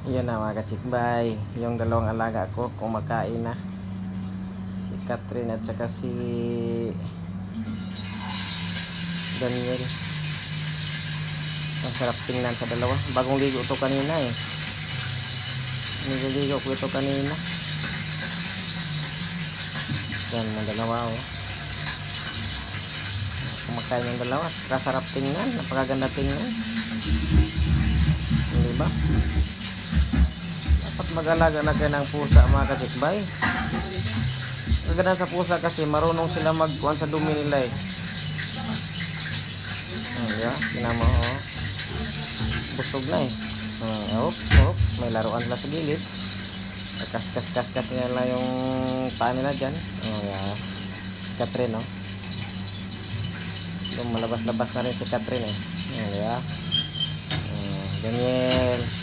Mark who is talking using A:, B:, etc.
A: Yun na mga kachikbay, yung dalawang alaga ko kumakain na, si Catherine at saka si Daniel. Ang sarap tingnan sa dalawa, bagong ligo to kanina eh, nililigo ko ito kanina. Yan mga dalawa oh, kumakain yung dalawa, kasarap tingnan, napakaganda tingnan, hindi ba? Dapat mag-alaga-alaga ng pusa mga kachikbay. Kaganda sa pusa kasi marunong sila magkuhan sa dumi nila eh. Yeah, tinama oh. Busog na eh. May laruan sila sa gilid. Kaskas nila yung paa nila dyan. Yeah. Si Catherine oh. Malabas-labas na rin si Catherine eh. Yeah. Daniel.